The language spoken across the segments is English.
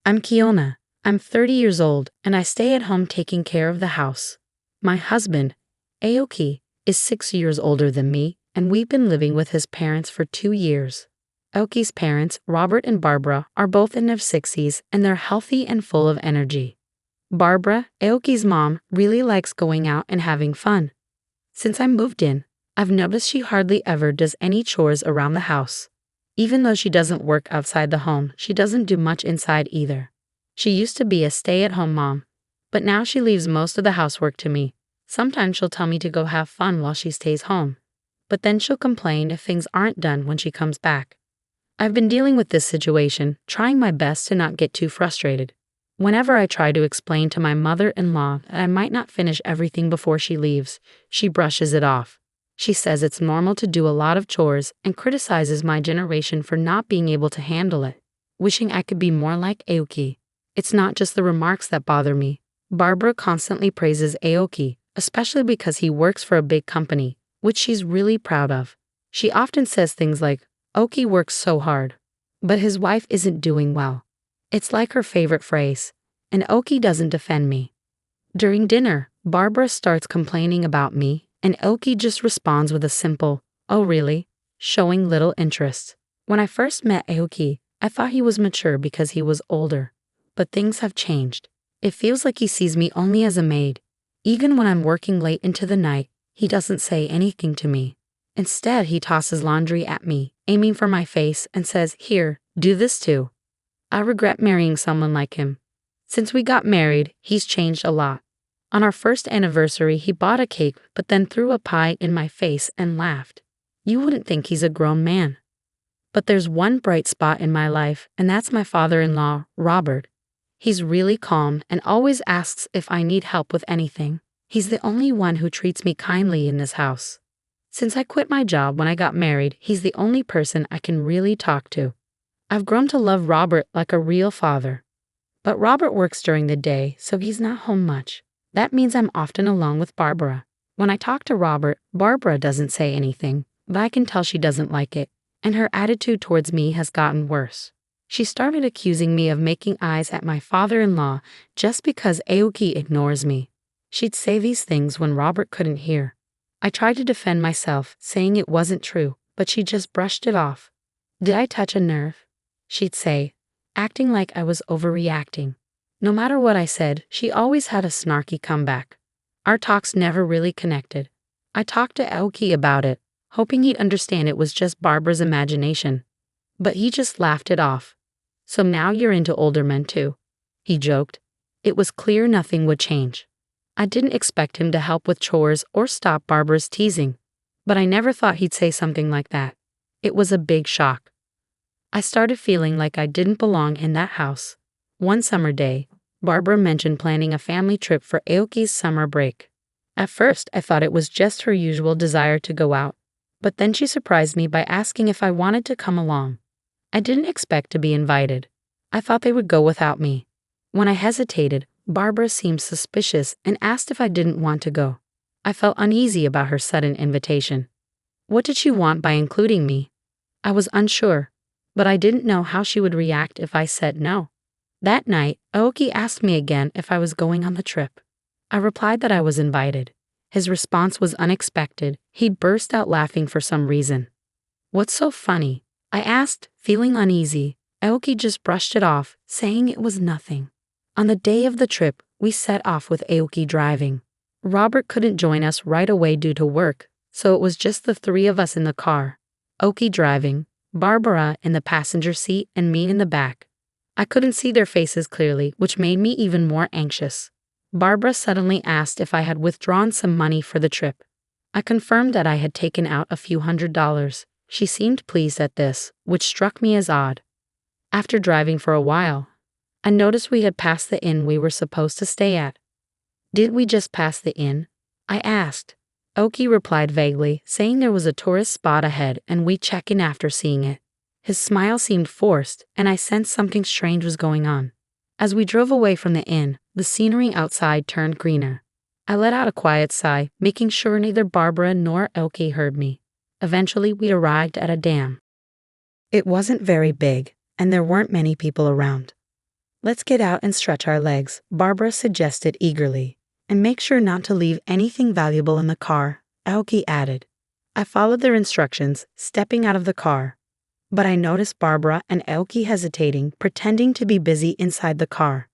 I'm Kiona. I'm 30 years old, and I stay at home taking care of the house. My husband, Aoki, is 6 years older than me, and we've been living with his parents for 2 years. Aoki's parents, Robert and Barbara, are both in their 60s, and they're healthy and full of energy. Barbara, Aoki's mom, really likes going out and having fun. Since I moved in, I've noticed she hardly ever does any chores around the house. Even though she doesn't work outside the home, she doesn't do much inside either. She used to be a stay-at-home mom, but now she leaves most of the housework to me. Sometimes she'll tell me to go have fun while she stays home, but then she'll complain if things aren't done when she comes back. I've been dealing with this situation, trying my best to not get too frustrated. Whenever I try to explain to my mother-in-law that I might not finish everything before she leaves, she brushes it off. She says it's normal to do a lot of chores and criticizes my generation for not being able to handle it, wishing I could be more like Aoki. It's not just the remarks that bother me. Barbara constantly praises Aoki, especially because he works for a big company, which she's really proud of. She often says things like, "Aoki works so hard, but his wife isn't doing well." It's like her favorite phrase, and Aoki doesn't defend me. During dinner, Barbara starts complaining about me, and Aoki just responds with a simple, "Oh really?" showing little interest. When I first met Aoki, I thought he was mature because he was older, but things have changed. It feels like he sees me only as a maid. Even when I'm working late into the night, he doesn't say anything to me. Instead, he tosses laundry at me, aiming for my face, and says, "Here, do this too." I regret marrying someone like him. Since we got married, he's changed a lot. On our first anniversary, he bought a cake but then threw a pie in my face and laughed. You wouldn't think he's a grown man. But there's one bright spot in my life, and that's my father-in-law, Robert. He's really calm and always asks if I need help with anything. He's the only one who treats me kindly in this house. Since I quit my job when I got married, he's the only person I can really talk to. I've grown to love Robert like a real father. But Robert works during the day, so he's not home much. That means I'm often alone with Barbara. When I talk to Robert, Barbara doesn't say anything, but I can tell she doesn't like it, and her attitude towards me has gotten worse. She started accusing me of making eyes at my father-in-law just because Aoki ignores me. She'd say these things when Robert couldn't hear. I tried to defend myself, saying it wasn't true, but she just brushed it off. "Did I touch a nerve?" she'd say, acting like I was overreacting. No matter what I said, she always had a snarky comeback. Our talks never really connected. I talked to Aoki about it, hoping he'd understand it was just Barbara's imagination. But he just laughed it off. "So now you're into older men too," he joked. It was clear nothing would change. I didn't expect him to help with chores or stop Barbara's teasing, but I never thought he'd say something like that. It was a big shock. I started feeling like I didn't belong in that house. One summer day, Barbara mentioned planning a family trip for Aoki's summer break. At first, I thought it was just her usual desire to go out, but then she surprised me by asking if I wanted to come along. I didn't expect to be invited. I thought they would go without me. When I hesitated, Barbara seemed suspicious and asked if I didn't want to go. I felt uneasy about her sudden invitation. What did she want by including me? I was unsure, but I didn't know how she would react if I said no. That night, Aoki asked me again if I was going on the trip. I replied that I was invited. His response was unexpected. He burst out laughing for some reason. "What's so funny?" I asked, feeling uneasy. Aoki just brushed it off, saying it was nothing. On the day of the trip, we set off with Aoki driving. Robert couldn't join us right away due to work, so it was just the three of us in the car. Aoki driving, Barbara in the passenger seat, and me in the back. I couldn't see their faces clearly, which made me even more anxious. Barbara suddenly asked if I had withdrawn some money for the trip. I confirmed that I had taken out a few $100s. She seemed pleased at this, which struck me as odd. After driving for a while, I noticed we had passed the inn we were supposed to stay at. "Did we just pass the inn?" I asked. Aoki replied vaguely, saying there was a tourist spot ahead and we'd check in after seeing it. His smile seemed forced, and I sensed something strange was going on. As we drove away from the inn, the scenery outside turned greener. I let out a quiet sigh, making sure neither Barbara nor Aoki heard me. Eventually, we arrived at a dam. It wasn't very big, and there weren't many people around. Let's get out and stretch our legs, Barbara suggested eagerly. And make sure not to leave anything valuable in the car, Aoki added. I followed their instructions, stepping out of the car. But I noticed Barbara and Aoki hesitating, pretending to be busy inside the car.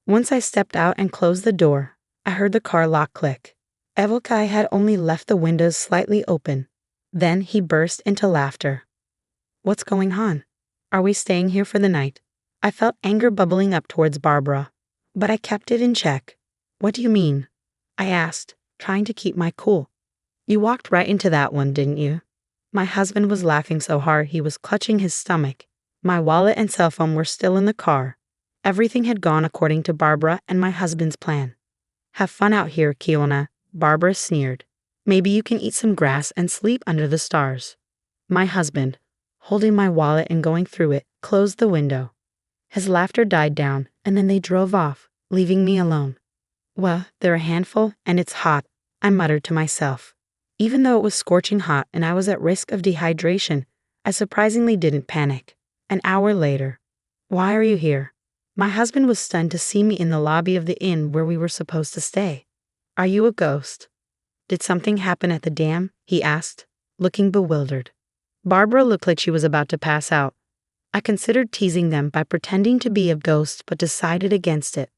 Once I stepped out and closed the door, I heard the car lock click. Aoki had only left the windows slightly open. Then he burst into laughter. What's going on? Are we staying here for the night? I felt anger bubbling up towards Barbara, but I kept it in check. What do you mean? I asked, trying to keep my cool. You walked right into that one, didn't you? My husband was laughing so hard he was clutching his stomach. My wallet and cell phone were still in the car. Everything had gone according to Barbara and my husband's plan. Have fun out here, Kiona, Barbara sneered. Maybe you can eat some grass and sleep under the stars. My husband, holding my wallet and going through it, closed the window. His laughter died down, and then they drove off, leaving me alone. Well, they're a handful, and it's hot, I muttered to myself. Even though it was scorching hot and I was at risk of dehydration, I surprisingly didn't panic. An hour later. Why are you here? My husband was stunned to see me in the lobby of the inn where we were supposed to stay. Are you a ghost? Did something happen at the dam? He asked, looking bewildered. Barbara looked like she was about to pass out. I considered teasing them by pretending to be a ghost but decided against it.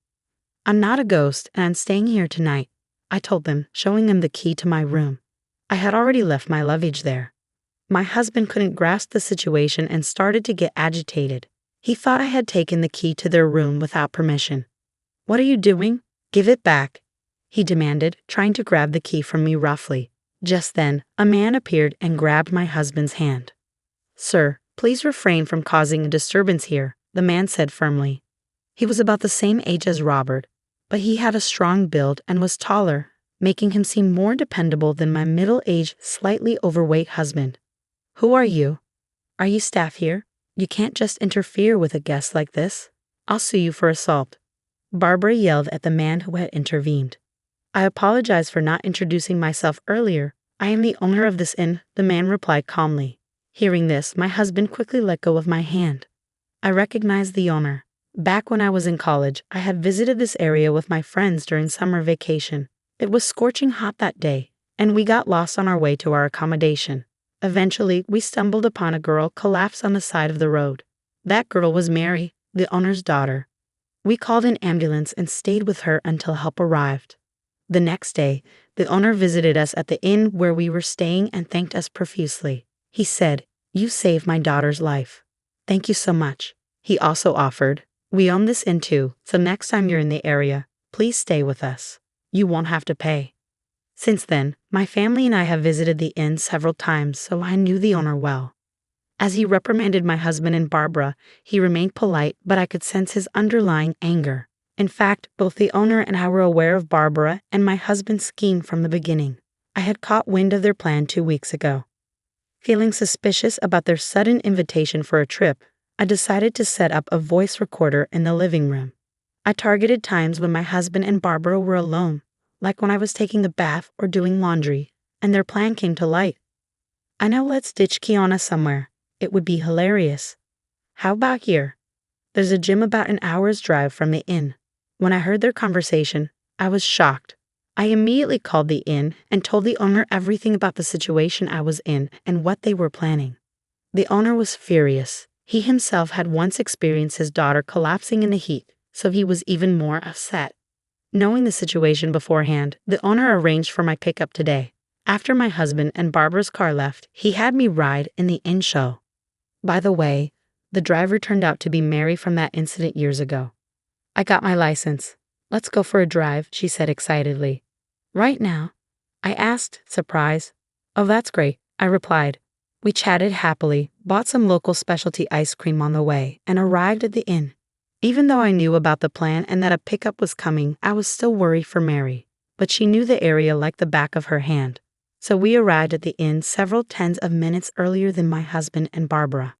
I'm not a ghost and I'm staying here tonight, I told them, showing them the key to my room. I had already left my luggage there. My husband couldn't grasp the situation and started to get agitated. He thought I had taken the key to their room without permission. What are you doing? Give it back, he demanded, trying to grab the key from me roughly. Just then, a man appeared and grabbed my husband's hand. Sir, please refrain from causing a disturbance here, the man said firmly. He was about the same age as Robert, but he had a strong build and was taller, making him seem more dependable than my middle-aged, slightly overweight husband. Who are you? Are you staff here? You can't just interfere with a guest like this. I'll sue you for assault. Barbara yelled at the man who had intervened. I apologize for not introducing myself earlier. I am the owner of this inn, the man replied calmly. Hearing this, my husband quickly let go of my hand. I recognized the owner. Back when I was in college, I had visited this area with my friends during summer vacation. It was scorching hot that day, and we got lost on our way to our accommodation. Eventually, we stumbled upon a girl collapsed on the side of the road. That girl was Mary, the owner's daughter. We called an ambulance and stayed with her until help arrived. The next day, the owner visited us at the inn where we were staying and thanked us profusely. He said, "You saved my daughter's life. Thank you so much." He also offered, "We own this inn too, so next time you're in the area, please stay with us. You won't have to pay." Since then, my family and I have visited the inn several times, so I knew the owner well. As he reprimanded my husband and Barbara, he remained polite, but I could sense his underlying anger. In fact, both the owner and I were aware of Barbara and my husband's scheme from the beginning. I had caught wind of their plan 2 weeks ago. Feeling suspicious about their sudden invitation for a trip, I decided to set up a voice recorder in the living room. I targeted times when my husband and Barbara were alone, like when I was taking a bath or doing laundry, and their plan came to light. I know, let's ditch Kiona somewhere. It would be hilarious. How about here? There's a gym about an hour's drive from the inn. When I heard their conversation, I was shocked. I immediately called the inn and told the owner everything about the situation I was in and what they were planning. The owner was furious. He himself had once experienced his daughter collapsing in the heat, so he was even more upset. Knowing the situation beforehand, the owner arranged for my pickup today. After my husband and Barbara's car left, he had me ride in the inn show. By the way, the driver turned out to be Mary from that incident years ago. I got my license. Let's go for a drive, she said excitedly. Right now? I asked, surprised. Oh, that's great, I replied. We chatted happily, bought some local specialty ice cream on the way, and arrived at the inn. Even though I knew about the plan and that a pickup was coming, I was still worried for Mary. But she knew the area like the back of her hand. So we arrived at the inn several tens of minutes earlier than my husband and Barbara.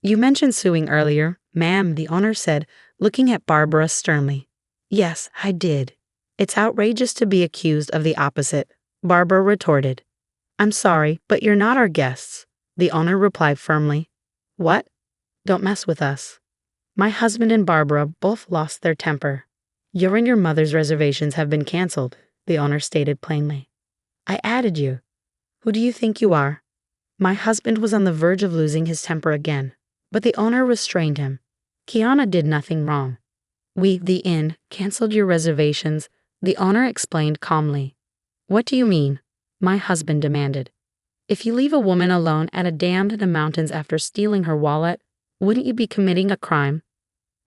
You mentioned suing earlier, ma'am, the owner said, looking at Barbara sternly. Yes, I did. It's outrageous to be accused of the opposite, Barbara retorted. I'm sorry, but you're not our guests, the owner replied firmly. What? Don't mess with us. My husband and Barbara both lost their temper. Your and your mother's reservations have been canceled, the owner stated plainly. I added you. Who do you think you are? My husband was on the verge of losing his temper again, but the owner restrained him. Kiana did nothing wrong. We, the inn, canceled your reservations, the owner explained calmly. What do you mean? My husband demanded. If you leave a woman alone at a dam in the mountains after stealing her wallet, wouldn't you be committing a crime?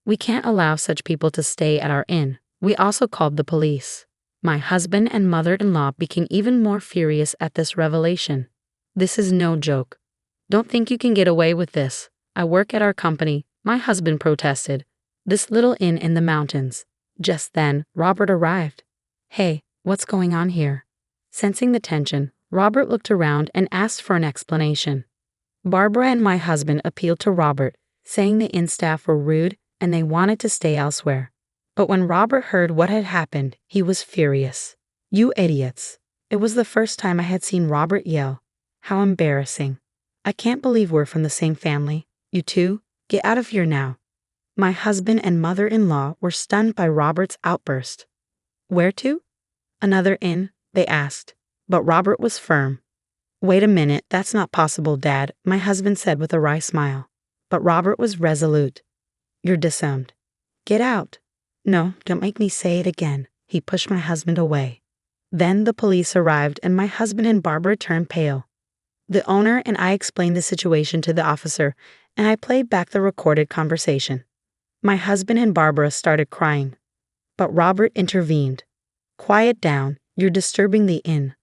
We can't allow such people to stay at our inn. We also called the police. My husband and mother-in-law became even more furious at this revelation. This is no joke. Don't think you can get away with this. I work at our company, my husband protested. This little inn in the mountains. Just then, Robert arrived. Hey, what's going on here? Sensing the tension, Robert looked around and asked for an explanation. Barbara and my husband appealed to Robert, saying the inn staff were rude and they wanted to stay elsewhere. But when Robert heard what had happened, he was furious. You idiots. It was the first time I had seen Robert yell. How embarrassing. I can't believe we're from the same family. You two, get out of here now. My husband and mother-in-law were stunned by Robert's outburst. Where to? Another inn, they asked. But Robert was firm. Wait a minute, that's not possible, Dad, my husband said with a wry smile. But Robert was resolute. You're disowned. Get out. No, don't make me say it again. He pushed my husband away. Then the police arrived and my husband and Barbara turned pale. The owner and I explained the situation to the officer, and I played back the recorded conversation. My husband and Barbara started crying. But Robert intervened. Quiet down. You're disturbing the inn.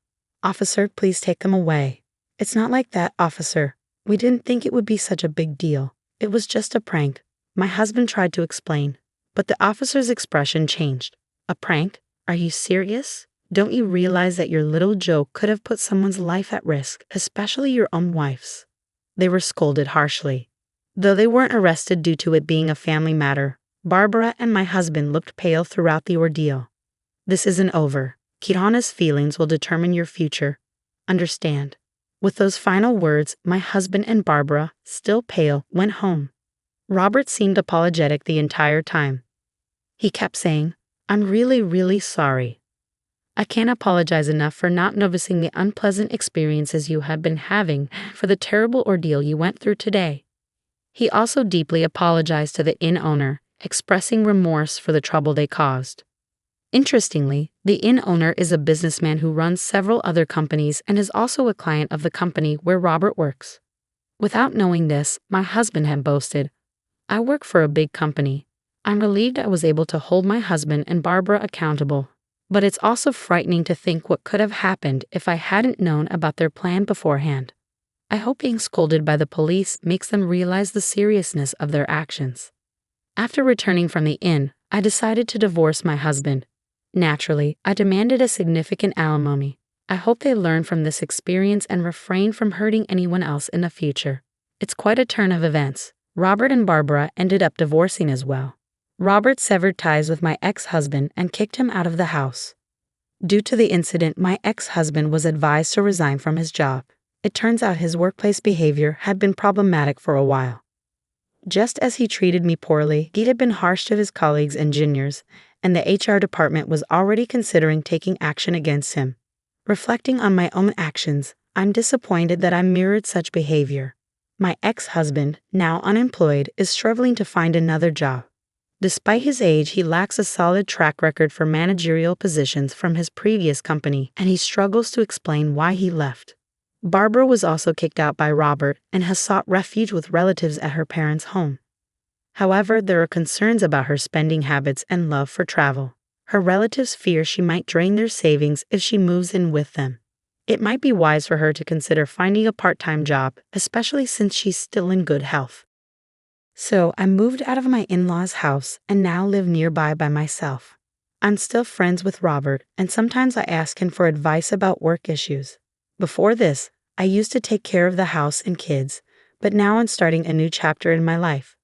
Officer, please take them away. It's not like that, officer. We didn't think it would be such a big deal. It was just a prank. My husband tried to explain, but the officer's expression changed. A prank? Are you serious? Don't you realize that your little joke could have put someone's life at risk, especially your own wife's? They were scolded harshly. Though they weren't arrested due to it being a family matter, Barbara and my husband looked pale throughout the ordeal. This isn't over. Kirana's feelings will determine your future. Understand. With those final words, my husband and Barbara, still pale, went home. Robert seemed apologetic the entire time. He kept saying, I'm really sorry. I can't apologize enough for not noticing the unpleasant experiences you have been having, for the terrible ordeal you went through today. He also deeply apologized to the inn owner, expressing remorse for the trouble they caused. Interestingly, the inn owner is a businessman who runs several other companies and is also a client of the company where Robert works. Without knowing this, my husband had boasted, I work for a big company. I'm relieved I was able to hold my husband and Barbara accountable. But it's also frightening to think what could have happened if I hadn't known about their plan beforehand. I hope being scolded by the police makes them realize the seriousness of their actions. After returning from the inn, I decided to divorce my husband. Naturally, I demanded a significant alimony. I hope they learn from this experience and refrain from hurting anyone else in the future. It's quite a turn of events. Robert and Barbara ended up divorcing as well. Robert severed ties with my ex-husband and kicked him out of the house. Due to the incident, my ex-husband was advised to resign from his job. It turns out his workplace behavior had been problematic for a while. Just as he treated me poorly, he had been harsh to his colleagues and juniors, and the HR department was already considering taking action against him. Reflecting on my own actions, I'm disappointed that I mirrored such behavior. My ex-husband, now unemployed, is struggling to find another job. Despite his age, he lacks a solid track record for managerial positions from his previous company, and he struggles to explain why he left. Barbara was also kicked out by Robert and has sought refuge with relatives at her parents' home. However, there are concerns about her spending habits and love for travel. Her relatives fear she might drain their savings if she moves in with them. It might be wise for her to consider finding a part-time job, especially since she's still in good health. So I moved out of my in-laws' house and now live nearby by myself. I'm still friends with Robert, and sometimes I ask him for advice about work issues. Before this, I used to take care of the house and kids, but now I'm starting a new chapter in my life.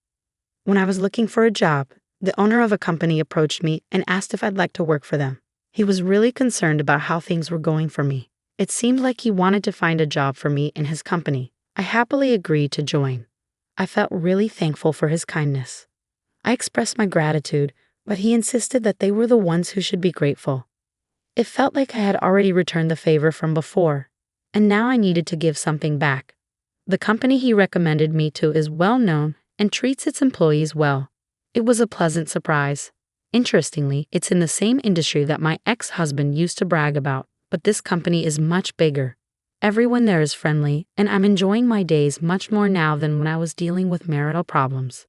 When I was looking for a job, the owner of a company approached me and asked if I'd like to work for them. He was really concerned about how things were going for me. It seemed like he wanted to find a job for me in his company. I happily agreed to join. I felt really thankful for his kindness. I expressed my gratitude, but he insisted that they were the ones who should be grateful. It felt like I had already returned the favor from before, and now I needed to give something back. The company he recommended me to is well known and treats its employees well. It was a pleasant surprise. Interestingly, it's in the same industry that my ex-husband used to brag about, but this company is much bigger. Everyone there is friendly, and I'm enjoying my days much more now than when I was dealing with marital problems.